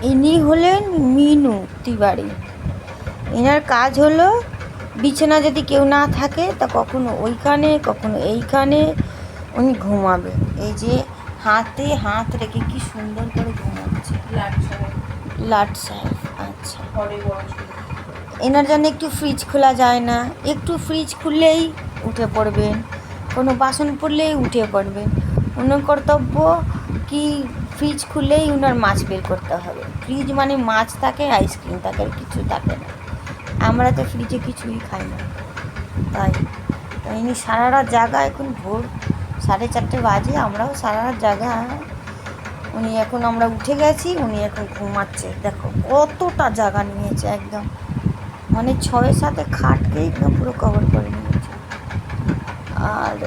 ইনি হলেন মিনু তিওয়ারি। এনার কাজ হলো বিছানা যদি কেউ না থাকে তা কখনো ওইখানে কখনো এইখানে উনি ঘুমাবে। এই যে হাতে হাত রেখে কি সুন্দর করে ঘুমাচ্ছে। লাট সাহেব, আচ্ছা। এনার জন্য একটু ফ্রিজ খোলা যায় না, একটু ফ্রিজ খুললেই উঠে পড়বেন, কোনো বাসন পড়লেই উঠে পড়বেন। ওনার কর্তব্য কি ফ্রিজ খুললেই ওনার মাছ বের করতে হবে। ফ্রিজ মানে মাছ থাকে, আইসক্রিম থাকে, আর কিছু থাকে না। আমরা তো ফ্রিজে কিছুই খাই না, তাই ইনি সারা রাত জাগা। এখন ভোর 4:30 বাজে, আমরাও সারা রাত জাগা। উনি এখন, আমরা উঠে গেছি, উনি এখন ঘুমাচ্ছে। দেখো কতটা জায়গা নিয়েছে, একদম মানে 6-7 খাটকে একদম পুরো কভার করে নিয়েছে। আর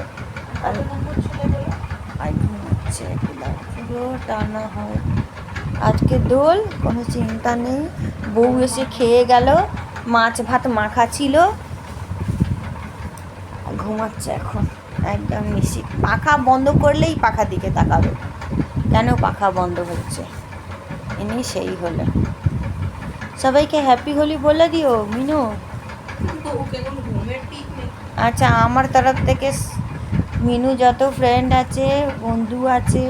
আর ঘুমাচ্ছে, পুরো টানা হয়। আজকে দোল, কোনো চিন্তা নেই। বউ এসে খেয়ে গেল, মাছ ভাত মাখা ছিল, ঘুমাচ্ছে এখন একদম মিশি। পাখা বন্ধ করলেই পাখা দিকে তাকাবে, কেন পাখা বন্ধ হচ্ছে। ইনি সেই হলো। সবাইকে হ্যাপি হোলি বলে দিও মিনু। আচ্ছা, আমার তরফ থেকে মিনু যত ফ্রেন্ড আছে, বন্ধু আছে,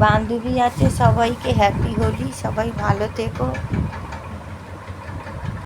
বান্ধবী আছে, সবাইকে হ্যাপি হোলি। সবাই ভালো থেকো।